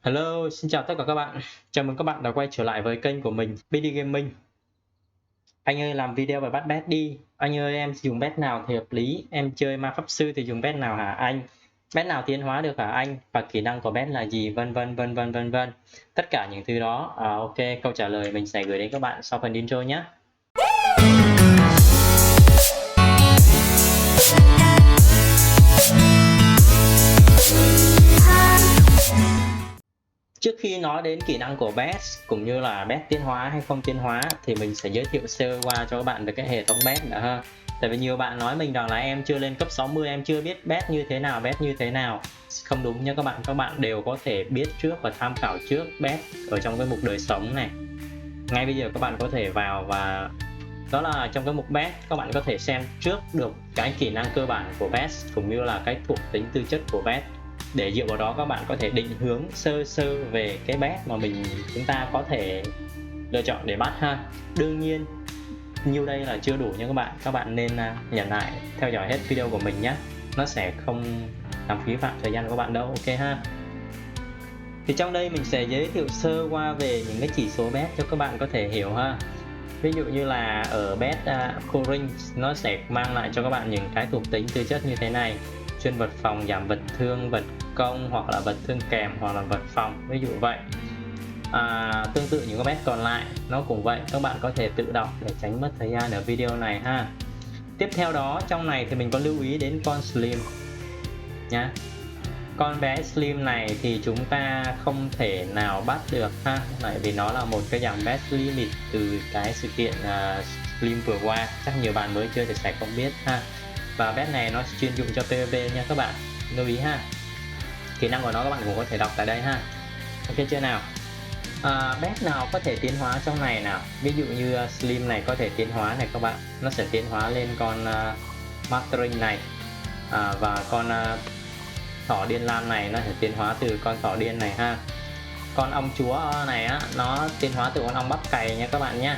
Hello, xin chào tất cả các bạn. Chào mừng các bạn đã quay trở lại với kênh của mình, BD Gaming. Anh ơi, làm video về bắt bet đi. Anh ơi, em dùng bet nào thì hợp lý? Em chơi ma pháp sư thì dùng bet nào hả anh? Bet nào tiến hóa được hả anh? Và kỹ năng của bet là gì? Vân vân vân vân vân vân. Tất cả những thứ đó. Ok, câu trả lời mình sẽ gửi đến các bạn sau phần intro nhé. Trước khi nói đến kỹ năng của bet cũng như là bet tiến hóa hay không tiến hóa thì mình sẽ giới thiệu sơ qua cho các bạn về cái hệ thống bet đã ha. Tại vì nhiều bạn nói mình rằng là em chưa lên cấp 60, em chưa biết bet như thế nào, bet như thế nào. Không đúng nha các bạn đều có thể biết trước và tham khảo trước bet ở trong cái mục đời sống này. Ngay bây giờ các bạn có thể vào và đó là trong cái mục bet các bạn có thể xem trước được cái kỹ năng cơ bản của bet cũng như là cái thuộc tính tư chất của bet, để dựa vào đó các bạn có thể định hướng sơ sơ về cái bet mà chúng ta có thể lựa chọn để bắt ha. Đương nhiên nhiêu đây là chưa đủ nha các bạn nên nhận lại theo dõi hết video của mình nhé, nó sẽ không làm phí phạm thời gian của các bạn đâu. Ok ha. Thì trong đây mình sẽ giới thiệu sơ qua về những cái chỉ số bet cho các bạn có thể hiểu ha. Ví dụ như là ở bet Coring nó sẽ mang lại cho các bạn những cái thuộc tính tư chất như thế này: chuyên vật phòng, giảm vật thương, vật công hoặc là vật thương kèm hoặc là vật phòng, ví dụ vậy. Tương tự những cái bet còn lại nó cũng vậy, các bạn có thể tự đọc để tránh mất thời gian ở video này ha. Tiếp theo đó trong này thì mình có lưu ý đến con Slim nhá. Con bé Slim này thì chúng ta không thể nào bắt được ha, bởi vì nó là một cái dạng bet limit từ cái sự kiện Slim vừa qua, chắc nhiều bạn mới chơi thì sẽ không biết ha. Và bet này nó chuyên dụng cho PvP nha các bạn, lưu ý ha. Kỹ năng của nó các bạn cũng có thể đọc tại đây ha. Ok chưa nào? Bet nào có thể tiến hóa trong này nào? Ví dụ như Slim này có thể tiến hóa này các bạn, nó sẽ tiến hóa lên con Mastering này, và con thỏ điên lam này nó sẽ tiến hóa từ con thỏ điên này ha. Con ong chúa này á, nó tiến hóa từ con ong bắp cày nha các bạn nhé.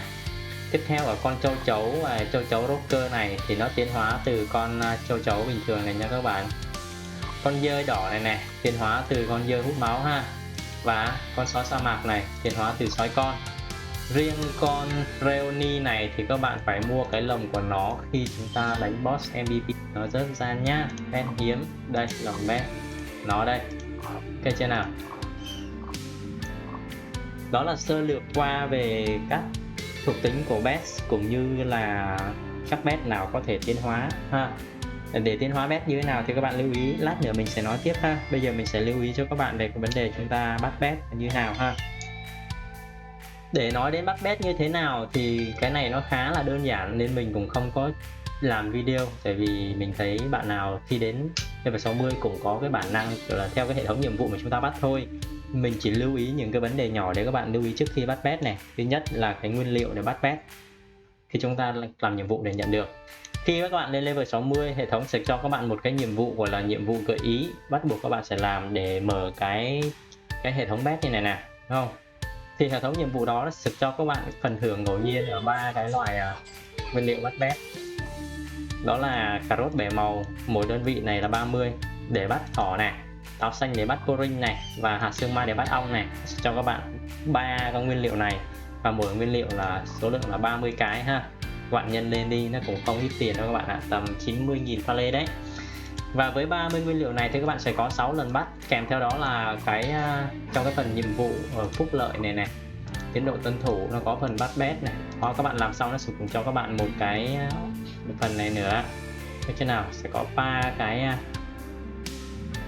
Tiếp theo ở con châu chấu rocker này thì nó tiến hóa từ con châu chấu bình thường này nha các bạn. Con dơi đỏ này nè tiến hóa từ con dơi hút máu ha. Và con sói sa mạc này tiến hóa từ sói con. Riêng con Reoni này thì các bạn phải mua cái lồng của nó khi chúng ta đánh boss MVP, nó rất gian nhá, bet hiếm. Đây lồng bet nó đây, ok chưa nào? Đó là sơ lược qua về các thuộc tính của bet cũng như là các bet nào có thể tiến hóa ha. Để tiến hóa bet như thế nào thì các bạn lưu ý, lát nữa mình sẽ nói tiếp ha. Bây giờ mình sẽ lưu ý cho các bạn về cái vấn đề chúng ta bắt bet như thế nào ha. Để nói đến bắt bet như thế nào thì cái này nó khá là đơn giản nên mình cũng không có làm video, tại vì mình thấy bạn nào khi đến level 60 cũng có cái bản năng kiểu là theo cái hệ thống nhiệm vụ mà chúng ta bắt thôi. Mình chỉ lưu ý những cái vấn đề nhỏ để các bạn lưu ý trước khi bắt bet này. Thứ nhất là cái nguyên liệu để bắt bet khi chúng ta làm nhiệm vụ để nhận được. Khi các bạn lên level 60, hệ thống sẽ cho các bạn một cái nhiệm vụ gọi là nhiệm vụ gợi ý, bắt buộc các bạn sẽ làm để mở cái hệ thống bet như này nè, đúng không? Thì hệ thống nhiệm vụ đó sẽ cho các bạn phần thưởng ngẫu nhiên ở 3 cái loại nguyên liệu bắt bet. Đó là cà rốt 7 màu, mỗi đơn vị này là 30 để bắt thỏ này, táo xanh để bắt coring này, và hạt xương mai để bắt ong này. Sẽ cho các bạn 3 cái nguyên liệu này và mỗi nguyên liệu là số lượng là 30 cái ha. Các bạn nhân lên đi, nó cũng không ít tiền đâu các bạn ạ, tầm 90.000 pha lê đấy. Và với 30 nguyên liệu này thì các bạn sẽ có 6 lần bắt, kèm theo đó là cái trong cái phần nhiệm vụ ở phúc lợi này này, tiến độ tuân thủ nó có phần bắt bet này, hoặc các bạn làm xong nó sẽ cùng cho các bạn một cái phần này nữa. Thế thế nào sẽ có 3 cái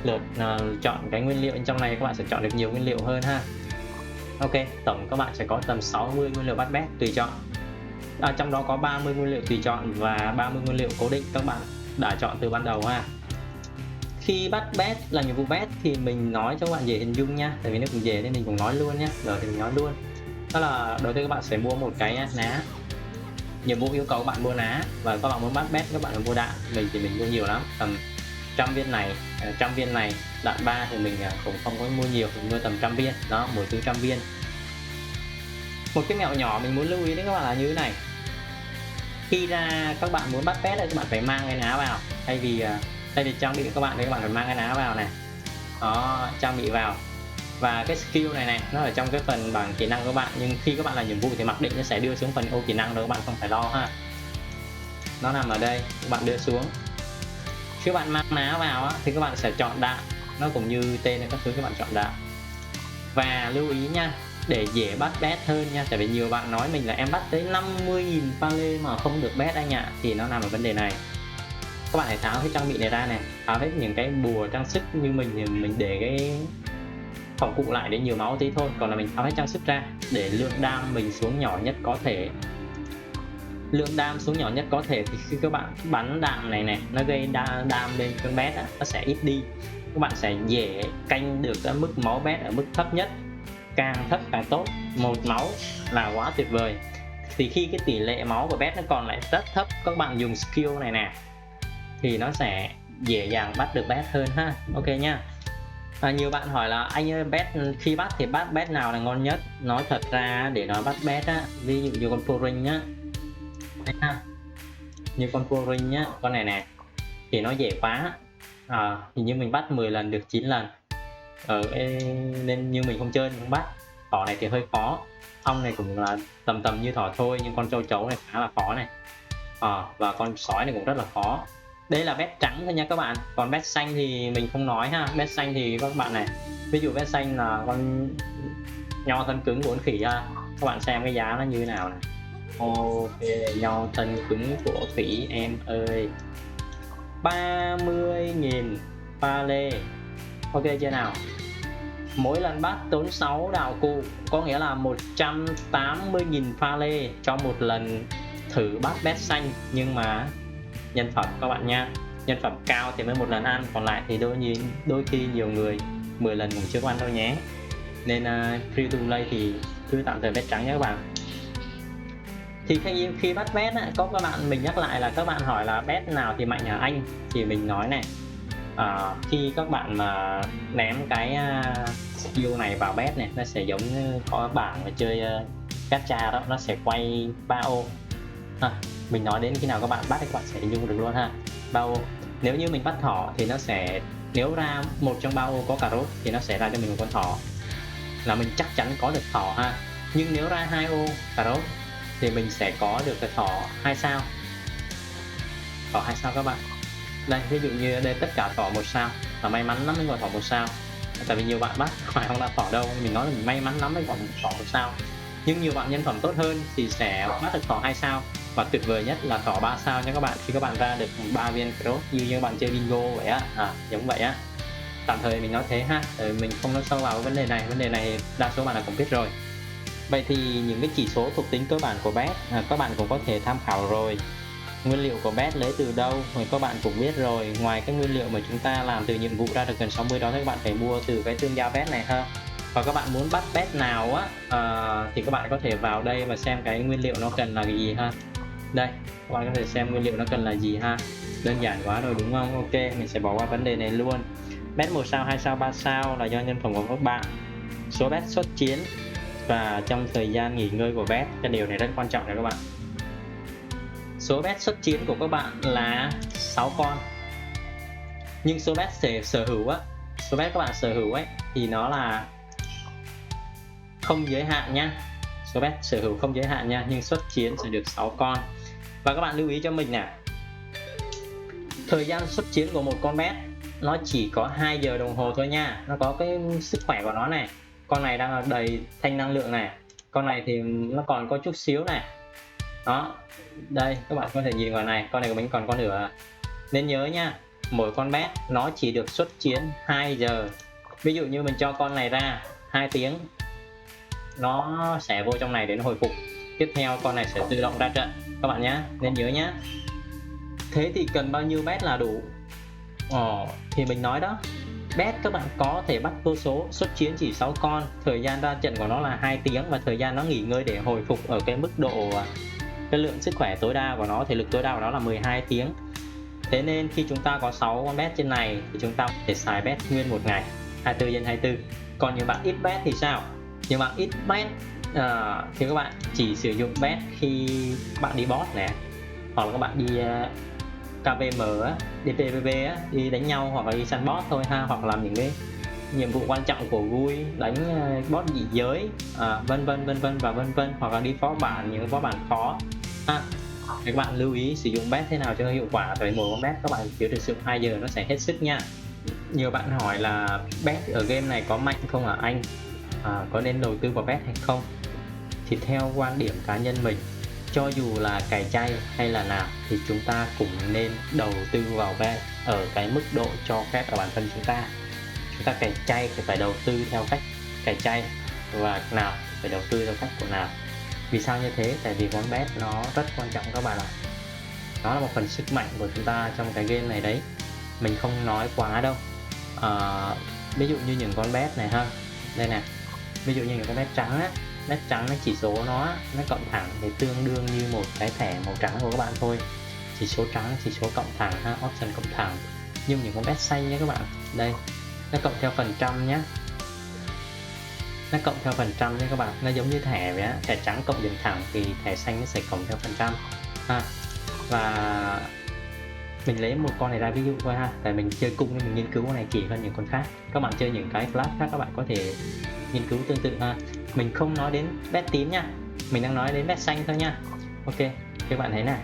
lượt chọn cái nguyên liệu trong này, các bạn sẽ chọn được nhiều nguyên liệu hơn ha. Ok, tổng các bạn sẽ có tầm 60 nguyên liệu bắt bet tùy chọn. Trong đó có 30 nguyên liệu tùy chọn và 30 nguyên liệu cố định các bạn đã chọn từ ban đầu ha. Khi bắt bet là nhiệm vụ bet thì mình nói cho các bạn dễ hình dung nha, tại vì nó cũng dễ nên mình cũng nói luôn nhé. Rồi thì mình nói luôn, đó là đầu tiên các bạn sẽ mua một cái ná. Nhiệm vụ yêu cầu các bạn mua ná, và các bạn muốn bắt bet các bạn mua đạn. Mình thì mình mua nhiều lắm, tầm 100 viên này, đạn 3 thì mình cũng không có mua nhiều, mình mua tầm 100 viên đó, mỗi thứ 100 viên. Một cái mẹo nhỏ mình muốn lưu ý đến các bạn là như thế này: khi ra các bạn muốn bắt bet các bạn phải mang cái ná vào, thay vì trang bị các bạn thì các bạn phải mang cái ná vào này, đó, trang bị vào. Và cái skill này này nó ở trong cái phần bảng kỹ năng của bạn, nhưng khi các bạn làm nhiệm vụ thì mặc định nó sẽ đưa xuống phần ô kỹ năng rồi, các bạn không phải lo ha. Nó nằm ở đây, các bạn đưa xuống. Khi bạn mang má vào á, thì các bạn sẽ chọn đạn, nó cũng như tên các thứ, các bạn chọn đạn. Và lưu ý nha, để dễ bắt bet hơn nha, tại vì nhiều bạn nói mình là em bắt tới 50.000 pale mà không được bet anh ạ, thì nó nằm ở vấn đề này. Các bạn hãy tháo cái trang bị này ra này, tháo hết những cái bùa trang sức, như mình thì mình để cái phòng cụ lại để nhiều máu tí thôi, còn là mình tháo hết trang sức ra để lượng đam mình xuống nhỏ nhất có thể. Lượng đam xuống nhỏ nhất có thể thì khi các bạn bắn đạn này này, nó gây đam lên con bet nó sẽ ít đi, các bạn sẽ dễ canh được cái mức máu bet ở mức thấp nhất, càng thấp càng tốt, 1 máu là quá tuyệt vời. Thì khi cái tỷ lệ máu của bet nó còn lại rất thấp, các bạn dùng skill này nè thì nó sẽ dễ dàng bắt được bet hơn ha. Ok nha. Nhiều bạn hỏi là anh ơi, bet khi bắt thì bắt bet nào là ngon nhất? Nói thật ra để nói bắt bet á, ví dụ như con Poring nhá, như con Poring nhá, con này nè thì nó dễ quá. Hình như mình bắt 10 lần được 9 lần nên như mình không chơi mình không bắt. Thỏ này thì hơi khó, ong này cũng là tầm như thỏ thôi, nhưng con châu chấu này khá là khó này. Và con sói này cũng rất là khó. Đây là bet trắng thôi nha các bạn, còn bet xanh thì mình không nói ha. Bet xanh thì các bạn này, ví dụ bet xanh là con nho thân cứng của con khỉ ha, các bạn xem cái giá nó như thế nào này. Ok, nho thân cứng của khỉ em ơi, 30.000 pale. Ok chưa nào? Mỗi lần bắt tốn 6 đạo cụ, có nghĩa là 180.000 pale cho một lần thử bắt bet xanh. Nhưng mà nhân phẩm các bạn nha, nhân phẩm cao thì mới một lần ăn, còn lại thì đôi khi nhiều người 10 lần cũng chưa có ăn đâu nhé. Nên free to play thì cứ tạm thời bet trắng nhé các bạn. Thì khi bắt bet á, có các bạn, mình nhắc lại là các bạn hỏi là bet nào thì mạnh hả anh, thì mình nói này, khi các bạn mà ném cái skill này vào bet này, nó sẽ giống như có bảng mà chơi gacha đó, nó sẽ quay 3 ô. Mình nói đến khi nào các bạn bắt thì các bạn sẽ hình dung được luôn ha. 3 ô, nếu như mình bắt thỏ thì nó sẽ, nếu ra một trong 3 ô có cà rốt thì nó sẽ ra cho mình một con thỏ, là mình chắc chắn có được thỏ ha. Nhưng nếu ra 2 ô cà rốt thì mình sẽ có được cái thỏ 2 sao. Thỏ 2 sao các bạn. Đây, ví dụ như đây tất cả thỏ 1 sao, là may mắn lắm mới gọi thỏ 1 sao. Tại vì nhiều bạn bắt phải không là thỏ đâu, mình nói là mình may mắn lắm mới gọi thỏ 1 sao. Nhưng nhiều bạn nhân phẩm tốt hơn thì sẽ bắt được thỏ 2 sao. Và tuyệt vời nhất là thỏ 3 sao nha các bạn, khi các bạn ra được 3 viên cross như các bạn chơi bingo vậy á, giống vậy á. Tạm thời mình nói thế ha, mình không nói sâu vào vấn đề này đa số bạn là cũng biết rồi. Vậy thì những cái chỉ số thuộc tính cơ bản của bet các bạn cũng có thể tham khảo rồi. Nguyên liệu của bet lấy từ đâu thì các bạn cũng biết rồi. Ngoài cái nguyên liệu mà chúng ta làm từ nhiệm vụ ra được gần 60 đó thì các bạn phải mua từ cái tương giao bet này ha. Và các bạn muốn bắt bet nào á thì các bạn có thể vào đây và xem cái nguyên liệu nó cần là cái gì ha. Đây, các bạn có thể xem nguyên liệu nó cần là gì ha. Đơn giản quá rồi đúng không? Ok, mình sẽ bỏ qua vấn đề này luôn. Bet 1 sao, 2 sao, 3 sao là do nhân phẩm của các bạn, số bet xuất chiến và trong thời gian nghỉ ngơi của bet. Cái điều này rất quan trọng này các bạn. Số bet xuất chiến của các bạn là 6 con, nhưng số bet sở hữu á, số bet các bạn sở hữu ấy thì nó là không giới hạn nha. Số bet sở hữu không giới hạn nha, nhưng xuất chiến sẽ được 6 con. Và các bạn lưu ý cho mình nè, thời gian xuất chiến của một con bet nó chỉ có 2 giờ đồng hồ thôi nha. Nó có cái sức khỏe của nó này, con này đang là đầy thanh năng lượng này, con này thì nó còn có chút xíu này đó. Đây các bạn có thể nhìn vào này, con này của mình còn có nửa. Nên nhớ nha, mỗi con bet nó chỉ được xuất chiến 2 giờ. Ví dụ như mình cho con này ra 2 tiếng, nó sẽ vô trong này để nó hồi phục. Tiếp theo con này sẽ tự động ra trận các bạn nhé, nên nhớ nhé. Thế thì cần bao nhiêu bet là đủ? Thì mình nói đó, bet các bạn có thể bắt vô số, xuất chiến chỉ 6 con, thời gian ra trận của nó là 2 tiếng và thời gian nó nghỉ ngơi để hồi phục ở cái mức độ, cái lượng sức khỏe tối đa của nó, thể lực tối đa của nó là 12 tiếng. Thế nên khi chúng ta có 6 con bet trên này thì chúng ta có thể xài bet nguyên một ngày 24/24. Còn những bạn ít bet thì sao? Những bạn ít bet thì các bạn chỉ sử dụng bet khi bạn đi boss nè, hoặc là các bạn đi KVM á, đi PVP á, đi đánh nhau hoặc là đi săn boss thôi ha, hoặc làm những cái nhiệm vụ quan trọng của vui, đánh boss dị giới, vân vân và vân vân, hoặc là đi phó bản, những phó bản khó ha. Các bạn lưu ý sử dụng bet thế nào cho hiệu quả, tại mỗi con bet các bạn chỉ được sử dụng 2 giờ nó sẽ hết sức nha. Nhiều bạn hỏi là bet ở game này có mạnh không hả anh, có nên đầu tư vào bet hay không? Thì theo quan điểm cá nhân mình, cho dù là cày chay hay là nào thì chúng ta cũng nên đầu tư vào bet ở cái mức độ cho phép ở bản thân chúng ta. Chúng ta cày chay thì phải đầu tư theo cách cày chay, và nào phải đầu tư theo cách của nào. Vì sao như thế? Tại vì con bet nó rất quan trọng các bạn ạ. Nó là một phần sức mạnh của chúng ta trong cái game này đấy. Mình không nói quá đâu. Ví dụ như những con bet này ha, đây nè, ví dụ như những con bet trắng á, bet trắng nó chỉ số nó cộng thẳng thì tương đương như một cái thẻ màu trắng của các bạn thôi. Chỉ số trắng, chỉ số cộng thẳng ha, option cộng thẳng. Nhưng những con bet xanh nhé các bạn, đây nó cộng theo phần trăm nhé, nó cộng theo phần trăm nha các bạn. Nó giống như thẻ vậy á, thẻ trắng cộng điểm thẳng thì thẻ xanh nó sẽ cộng theo phần trăm ha. Và mình lấy một con này ra ví dụ thôi ha, tại mình chơi cung nên mình nghiên cứu con này kỹ hơn những con khác. Các bạn chơi những cái class khác các bạn có thể nghiên cứu tương tự ha. Mình không nói đến bet tím nha, mình đang nói đến bet xanh thôi nha. Ok, các bạn thấy nè,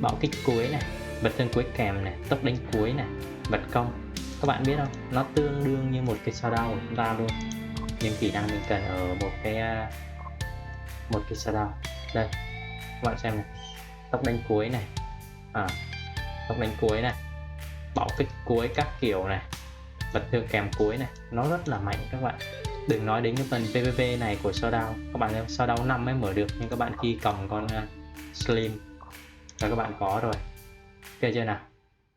bảo kích cuối này, vật thân cuối kèm này, tốc đánh cuối này, vật công. Các bạn biết không, nó tương đương như một cái showdown của chúng ta luôn. Những kỹ năng mình cần ở một cái showdown. Đây, các bạn xem này, tốc đánh cuối này, tốc đánh cuối này, bảo kích cuối các kiểu này, vật thương kèm cuối này, nó rất là mạnh các bạn. Đừng nói đến cái phần PVP này của showdown, các bạn xem showdown 5 mới mở được, nhưng các bạn khi cầm con slim là các bạn có rồi. Ok chưa nào?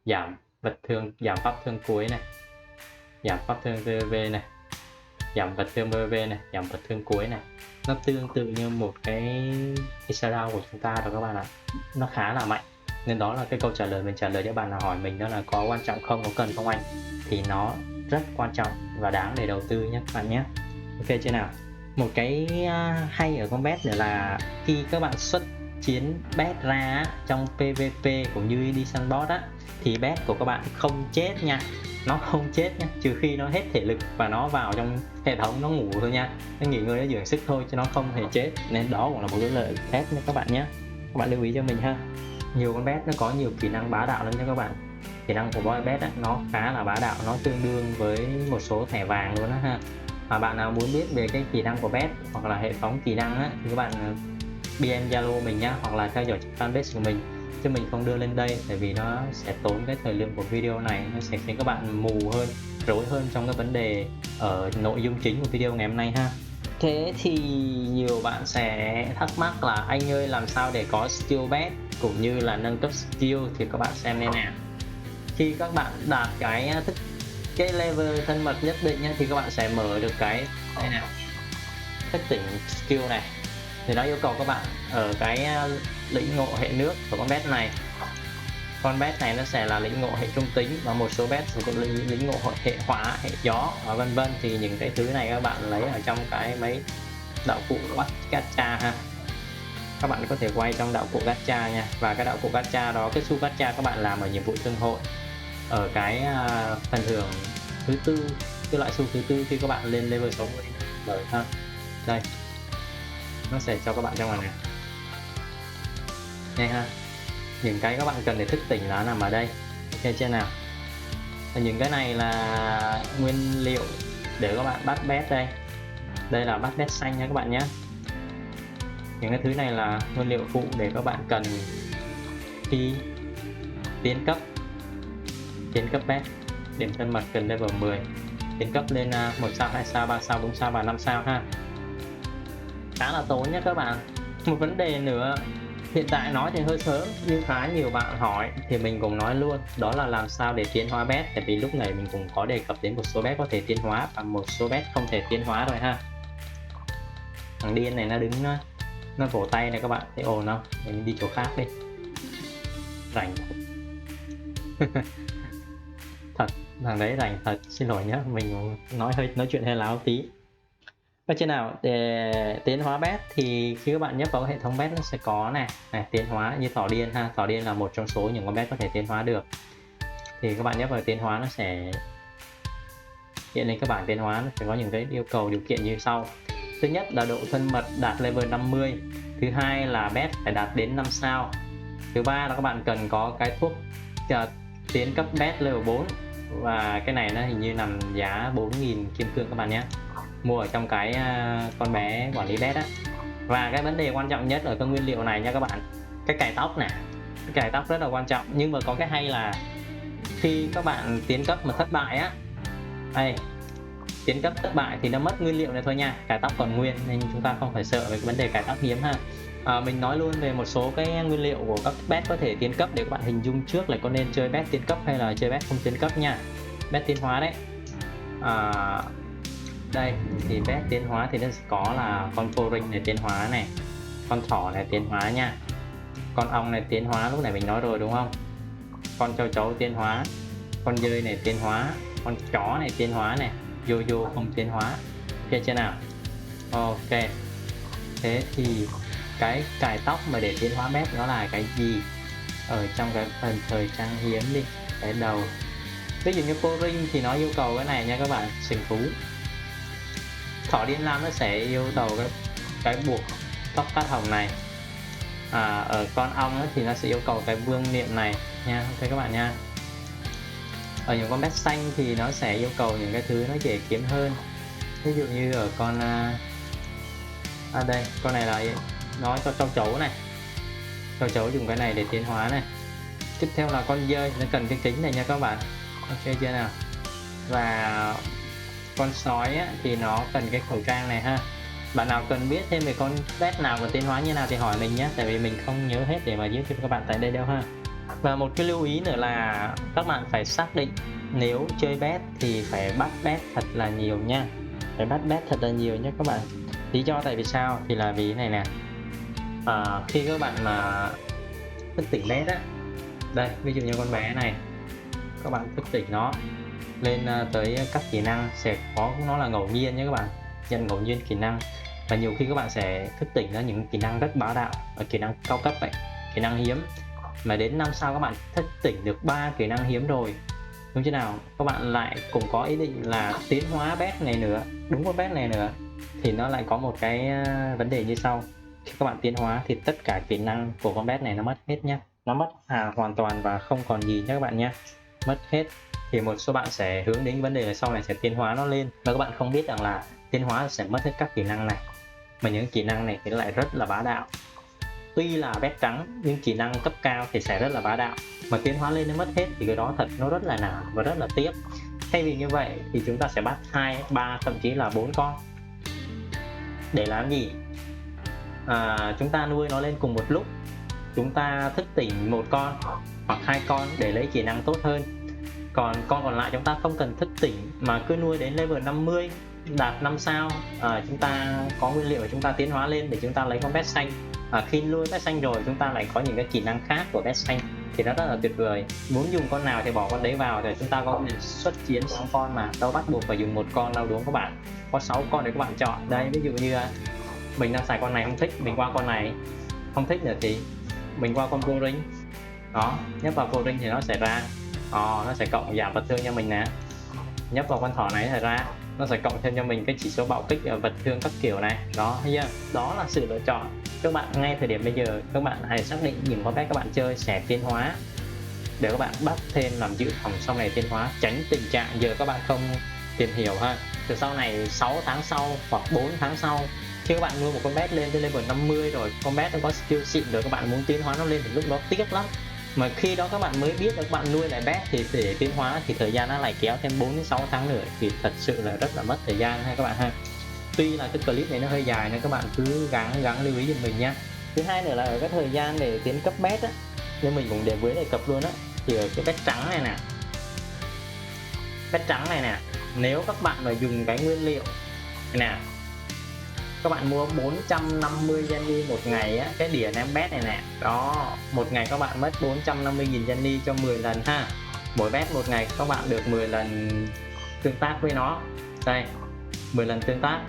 Giảm vật thương, giảm pháp thương cuối này, giảm pháp thương PVP này, giảm vật thương PVP này, giảm vật thương cuối này. Nó tương tự như một cái showdown của chúng ta rồi các bạn ạ. Nó khá là mạnh. Nên đó là cái câu trả lời mình trả lời cho bạn là hỏi mình, đó là có quan trọng không, có cần không anh? Thì nó rất quan trọng và đáng để đầu tư nhé các bạn nhé. Ok chưa nào? Một cái hay ở con bet nữa là khi các bạn xuất chiến bet ra trong PVP cũng như đi săn boss á, thì bet của các bạn không chết nha. Nó không chết nha, trừ khi nó hết thể lực và nó vào trong hệ thống nó ngủ thôi nha, nó nghỉ ngơi, nó dưỡng sức thôi, chứ nó không hề chết. Nên đó cũng là một cái lợi test nha các bạn nhé. Các bạn lưu ý cho mình ha. Nhiều con bet nó có nhiều kỹ năng bá đạo lắm nha các bạn. Kỹ năng của boy bet nó khá là bá đạo, nó tương đương với một số thẻ vàng luôn á ha. Mà bạn nào muốn biết về cái kỹ năng của bet hoặc là hệ thống kỹ năng á, thì các bạn BM Zalo mình nhá, hoặc là theo dõi fanpage của mình, chứ mình không đưa lên đây tại vì nó sẽ tốn cái thời lượng của video này, nó sẽ khiến các bạn mù hơn, rối hơn trong cái vấn đề ở nội dung chính của video ngày hôm nay ha. Thế thì nhiều bạn sẽ thắc mắc là anh ơi, làm sao để có skill bet cũng như là nâng cấp skill, thì các bạn xem đây nè. Khi các bạn đạt cái level thân mật nhất định nhé, thì các bạn sẽ mở được cái đây nè, thức tỉnh skill này. Thì nó yêu cầu các bạn ở cái lĩnh ngộ hệ nước của con bet này. Con bet này nó sẽ là lĩnh ngộ hệ trung tính, và một số bet sử dụng lĩnh ngộ hệ hỏa, hệ gió và vân vân. Thì những cái thứ này các bạn lấy ở trong cái mấy đạo cụ gacha ha. Các bạn có thể quay trong đạo cụ gacha nha. Và cái đạo cụ gacha đó, cái xu gacha các bạn làm ở nhiệm vụ thương hội ở cái phần thưởng thứ tư, cái loại xu thứ tư khi các bạn lên level 60 rồi ha. Đây, nó sẽ cho các bạn trong này nè ha. Những cái các bạn cần để thức tỉnh là nằm ở đây. Ok chưa nào? Và những cái này là nguyên liệu để các bạn bắt bet đây. Đây là bắt bet xanh nha các bạn nhé. Những cái thứ này là nguyên liệu phụ để các bạn cần khi tiến cấp bet. Điểm thân mật cần level 10, tiến cấp lên 1 sao, 2 sao, 3 sao, 4 sao và 5 sao ha. Khá là tốn nhé các bạn. Một vấn đề nữa, hiện tại nói thì hơi sớm nhưng khá nhiều bạn hỏi thì mình cũng nói luôn, đó là làm sao để tiến hóa bet. Tại vì lúc này mình cũng có đề cập đến một số bet có thể tiến hóa và một số bet không thể tiến hóa rồi ha. Thằng điên này nó đứng nó vỗ tay này các bạn thấy ồn không? Mình đi chỗ khác đi. Rảnh thật, thằng đấy rảnh thật, xin lỗi nhé, mình nói chuyện hơi láo tí. Và trên nào để tiến hóa bet thì khi các bạn nhấp vào hệ thống bet nó sẽ có này tiến hóa như thỏ điên ha. Thỏ điên là một trong số những con bet có thể tiến hóa được. Thì các bạn nhấp vào tiến hóa nó sẽ kiện lên các bảng tiến hóa nó sẽ có những cái yêu cầu điều kiện như sau. Thứ nhất là độ thân mật đạt level 50. Thứ hai là bet phải đạt đến 5 sao. Thứ ba là các bạn cần có cái thuốc tiến cấp bet level 4, và cái này nó hình như nằm giá 4.000 kim cương các bạn nhé, mua ở trong cái con bé quản lý bet á. Và cái vấn đề quan trọng nhất ở cái nguyên liệu này nha các bạn, cái cài tóc nè, cái cài tóc rất là quan trọng. Nhưng mà có cái hay là khi các bạn tiến cấp mà thất bại á, đây, tiến cấp thất bại thì nó mất nguyên liệu này thôi nha, cài tóc còn nguyên, nên chúng ta không phải sợ về cái vấn đề cài tóc hiếm ha. Mình nói luôn về một số cái nguyên liệu của các bet có thể tiến cấp để các bạn hình dung trước là có nên chơi bet tiến cấp hay là chơi bet không tiến cấp nha. Bet tiến hóa đấy, đây thì bet tiến hóa thì nó sẽ có là con phô ring này tiến hóa này, con thỏ này tiến hóa nha, con ong này tiến hóa lúc này mình nói rồi đúng không, con châu chấu tiến hóa, con dơi này tiến hóa, con chó này tiến hóa này, yo-yo không tiến hóa. Ok chưa nào? Ok, thế thì cái cài tóc mà để tiến hóa bet nó là cái gì? Ở trong cái phần thời trang hiếm đi, cái đầu, ví dụ như phô ring thì nó yêu cầu cái này nha các bạn, sừng thú. Thỏ Điên Lam nó sẽ yêu cầu cái buộc tóc cắt hồng này. Ở con ong thì nó sẽ yêu cầu cái vương miện này nha, ok các bạn nha. Ở những con bet xanh thì nó sẽ yêu cầu những cái thứ nó dễ kiếm hơn, ví dụ như ở con đây, con này là nói cho châu chấu này, châu chấu dùng cái này để tiến hóa này. Tiếp theo là con dơi, nó cần cái kính này nha các bạn, ok chưa nào? Và con sói á, thì nó cần cái khẩu trang này ha. Bạn nào cần biết thêm về con bet nào và tiến hóa như nào thì hỏi mình nhé, tại vì mình không nhớ hết để mà giới thiệu các bạn tại đây đâu ha. Và một cái lưu ý nữa là các bạn phải xác định nếu chơi bet thì phải bắt bet thật là nhiều nha, phải bắt bet thật là nhiều nhé các bạn. Lý do tại vì sao thì là vì này nè, khi các bạn mà thức tỉnh bet á, đây ví dụ như con bé này, các bạn thức tỉnh nó lên tới các kỹ năng sẽ có, nó là ngẫu nhiên nhé các bạn, nhận ngẫu nhiên kỹ năng. Và nhiều khi các bạn sẽ thức tỉnh ra những kỹ năng rất bá đạo, ở kỹ năng cao cấp vậy, kỹ năng hiếm, mà đến năm sau các bạn thức tỉnh được 3 kỹ năng hiếm rồi, đúng chưa nào? Các bạn lại cũng có ý định là tiến hóa bet này nữa, đúng con bet này nữa, thì nó lại có một cái vấn đề như sau. Khi các bạn tiến hóa thì tất cả kỹ năng của con bet này nó mất hết nhé, nó mất hoàn toàn và không còn gì nhé các bạn nhé, mất hết. Thì một số bạn sẽ hướng đến vấn đề là sau này sẽ tiến hóa nó lên, và các bạn không biết rằng là tiến hóa sẽ mất hết các kỹ năng này, mà những kỹ năng này thì lại rất là bá đạo. Tuy là bet trắng nhưng kỹ năng cấp cao thì sẽ rất là bá đạo, mà tiến hóa lên nó mất hết thì cái đó thật nó rất là nản và rất là tiếc. Thay vì như vậy thì chúng ta sẽ bắt 2, 3, thậm chí là 4 con. Để làm gì? Chúng ta nuôi nó lên cùng một lúc, chúng ta thức tỉnh một con hoặc 2 con để lấy kỹ năng tốt hơn. Còn con còn lại chúng ta không cần thức tỉnh mà cứ nuôi đến level 50 đạt 5 sao, chúng ta có nguyên liệu để chúng ta tiến hóa lên để chúng ta lấy con bet xanh. Khi nuôi bet xanh rồi chúng ta lại có những cái kỹ năng khác của bet xanh thì nó rất là tuyệt vời. Muốn dùng con nào thì bỏ con đấy vào, rồi chúng ta có thể xuất chiến 6 con mà đâu bắt buộc phải dùng một con đâu, đúng không các bạn? Có 6 con để các bạn chọn. Đây ví dụ như mình đang xài con này không thích, mình qua con này, không thích nữa thì mình qua con vô ring đó, nhấp vào vô ring thì nó sẽ ra, nó sẽ cộng giảm vật thương cho mình nè. Nhấp vào con thỏ này thì ra, nó sẽ cộng thêm cho mình cái chỉ số bạo kích vật thương các kiểu này đó, thấy chưa? Đó là sự lựa chọn. Các bạn ngay thời điểm bây giờ các bạn hãy xác định những con bet các bạn chơi sẽ tiến hóa để các bạn bắt thêm làm dự phòng sau này tiến hóa, tránh tình trạng giờ các bạn không tìm hiểu ha. Từ sau này 6 tháng sau hoặc 4 tháng sau, khi các bạn nuôi một con bet lên tới level 50 rồi, con bet nó có skill xịn rồi, các bạn muốn tiến hóa nó lên thì lúc đó tiếc lắm. Mà khi đó các bạn mới biết là các bạn nuôi lại bet thì để tiến hóa thì thời gian nó lại kéo thêm 4 đến 6 tháng nữa, thì thật sự là rất là mất thời gian ha các bạn ha. Tuy là cái clip này nó hơi dài nên các bạn cứ gắng lưu ý giùm mình nhá. Thứ hai nữa là ở cái thời gian để tiến cấp bet á, nhưng mình cũng để đề cập luôn á, thì ở cái bet trắng này nè, bet trắng này nè, nếu các bạn mà dùng cái nguyên liệu này nè, các bạn mua 450 Jenny một ngày á, cái đĩa em bet này nè, đó, một ngày các bạn mất 450.000 Jenny cho 10 lần ha. Mỗi bet một ngày các bạn được 10 lần tương tác với nó, đây 10 lần tương tác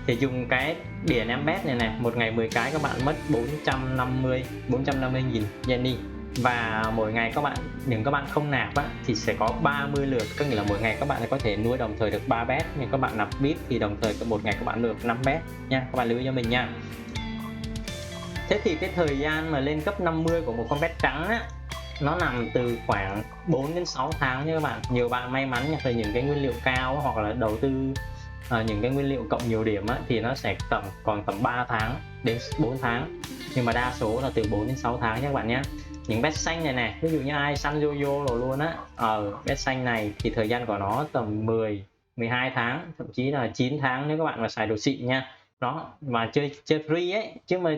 thì dùng cái đĩa em bet này nè, một ngày 10 cái các bạn mất 450.000 Jenny Và mỗi ngày những các bạn không nạp á, thì sẽ có 30 lượt, có nghĩa là mỗi ngày các bạn có thể nuôi đồng thời được 3 bet, nhưng các bạn nạp VIP thì đồng thời một ngày các bạn được 5 bet nha, các bạn lưu ý cho mình nha. Thế thì cái thời gian mà lên cấp 50 của một con bet trắng á, nó nằm từ khoảng 4 đến 6 tháng nha các bạn. Nhiều bạn may mắn nhặt được những cái nguyên liệu cao hoặc là đầu tư những cái nguyên liệu cộng nhiều điểm á, thì nó sẽ còn tầm 3 tháng đến 4 tháng, nhưng mà đa số là từ 4 đến 6 tháng nha các bạn nhé. Những bet xanh này nè, ví dụ như ai săn yo-yo rồi luôn á, bet xanh này thì thời gian của nó tầm 12 tháng, thậm chí là 9 tháng nếu các bạn mà xài đồ xịn nha. Đó, mà chơi free ấy, chứ mà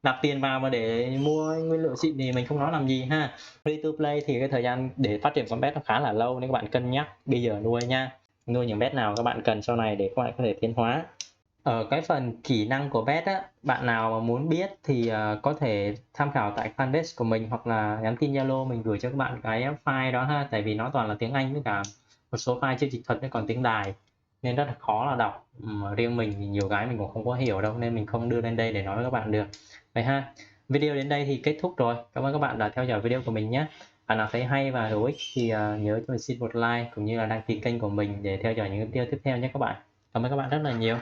nạp tiền vào mà để mua nguyên liệu xịn thì mình không nói làm gì ha. Free to play thì cái thời gian để phát triển con bet nó khá là lâu, nên các bạn cân nhắc bây giờ nuôi nha. Nuôi những bet nào các bạn cần sau này để các bạn có thể tiến hóa. Ở cái phần kỹ năng của bet á, bạn nào mà muốn biết thì có thể tham khảo tại fanpage của mình, hoặc là nhắn tin Zalo mình gửi cho các bạn cái file đó ha, tại vì nó toàn là tiếng Anh với cả một số file chưa dịch thuật với còn tiếng Đài nên rất là khó là đọc. Riêng mình thì nhiều cái mình cũng không có hiểu đâu, nên mình không đưa lên đây để nói với các bạn được. Vậy ha, video đến đây thì kết thúc rồi. Cảm ơn các bạn đã theo dõi video của mình nhé. Bạn nào thấy hay và hữu ích thì nhớ cho mình xin một like cũng như là đăng ký kênh của mình để theo dõi những video tiếp theo nhé các bạn. Cảm ơn các bạn rất là nhiều.